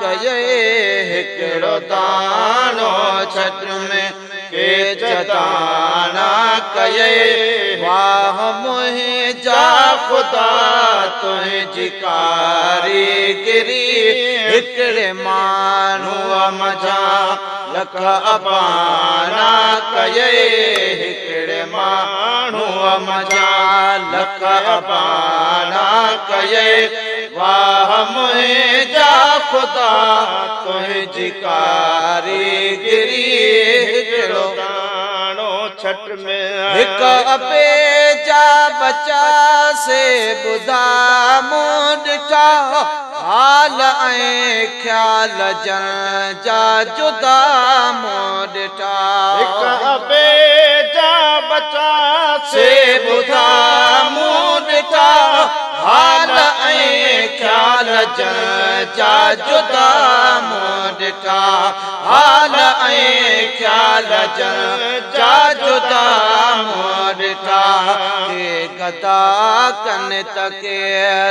कये हिकिड़ो दानो छट में के जताना कये वाह मुंहिंजा ख़ुदा तुंहिंजी कारीगिरी हिकिड़े माण्हूअ मझा लख अबाना कये हिकिड़े माण्हूअ मझा लख अबाना कये वाह मुंहिंजा ख़ुदा तुंहिंजी कारीगिरी हिकिड़ो दानो छट में हिक अबे जा बचा से ॿुधा मूं ॾिठा हाल ऐं ख़्याल जन जा जुदा मूं ॾिठा हिक अबे जा बचा से ॿुधा मूं ॾिठा हाल ऐं ख़्याल जन जा जुदा मूं ॾिठा हाल ऐं ख़्याल जन जा जुदा मूं ॾिठा के गदा कनि त के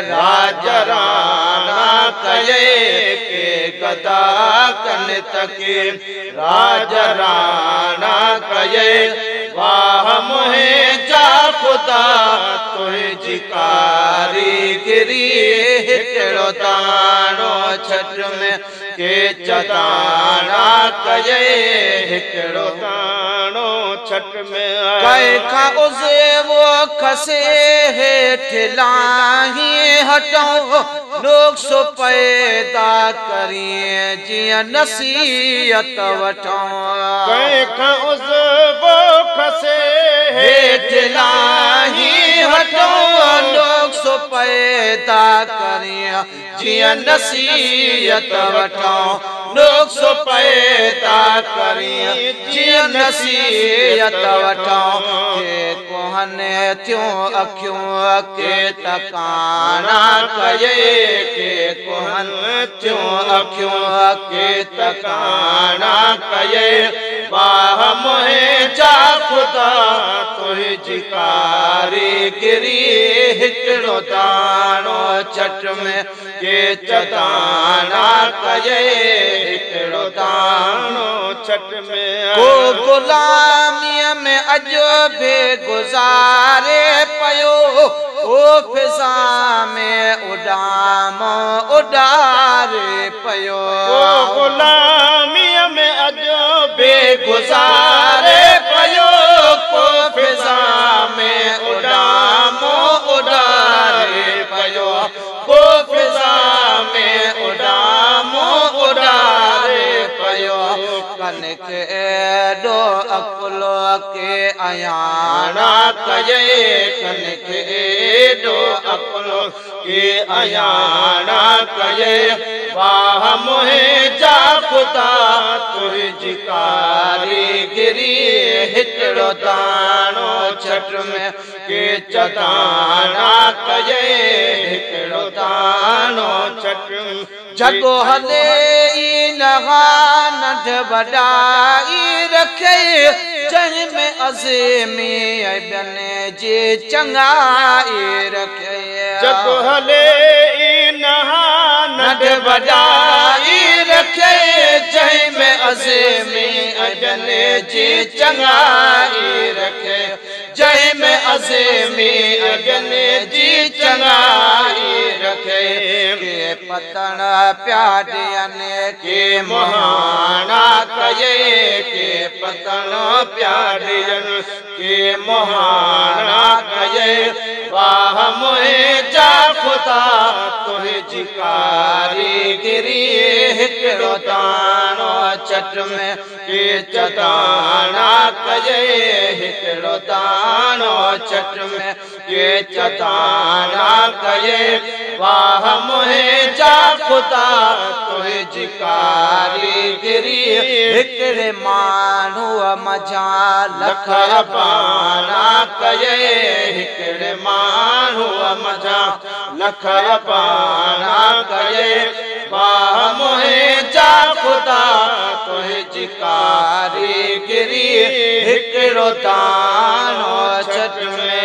राज राणा कये के गदा कनि त के राज राणा कये वाह मुंहिंजा ख़ुदा तुंहिंजी कारीगिरी हिकिड़ो दानो छट में के जताना कये हिकिड़ो दानो छट में कंहिंखा उज़े वो खसे हेठि लाही हटूं नुक्स पैदा करिए जिया नसीहत वठूं कंहिंखा उज़े वो खसे हेठि लाही हटूं नुक्स पैदा करिए जिया नसीहत वठूं नुक्स पैदा करिए जिया नसीहत वठूं के कोहने थियूं अखियूं के तकाना कये के कोहन थियूं अखियूं के तकाना कये वाह मुंहिंजा ख़ुदा तुंहिंजी कारीगिरी हिकिड़ो दानो छट में के जताना कये हिकिड़ो दानो छट में को गुलामीअ में अॼु बि गुज़ारे पियो ओ फिज़ा में उॾाम उॾारे पियो गुलामीअ में अॼु बि गुज़ारे पियो को फिज़ा में उॾाम उॾारे पियो को फिज़ा में उॾाम उॾारे पियो कनक एॾो अकुलो के अयाना कये कनक एॾो अकुलो के अयाना कये वाह मुंहिंजा ख़ुदा तुंहिंजी कारीगिरी हिकिड़ो दानो छट में के जताना कये हिकिड़ो दानो छट जगो हले ई नहा नंढ वॾाई रखे जंहिंमें अज़ीमी ॿियनि जी चङाई रखे जगो हले ई नहा नंढ वॾाई रखे जंहिंमें अज़ीमी ॿियनि जी चङाई रखे जंहिंमें अज़ीमी ॿियनि जी चङाई रखे के पतन प्यारियनि के मुहाना कये के पतन प्यारियनि के मुहाना कये वाह मुंहिंजा ख़ुदा तुंहिंजी कारीगिरी हिकिड़ो दानो छट में के जताना कये हिकिड़ो दानो छट में के जताना कये वाह मुंहिंजा ख़ुदा तुंहिंजी कारीगिरी हिकिड़े माण्हूअ मझा लख अबाना कये हिकिड़े माण्हूअ मझा लख अबाना कये वाह मुंहिंजा ख़ुदा तुंहिंजी कारीगिरी हिकिड़ो दानो छट में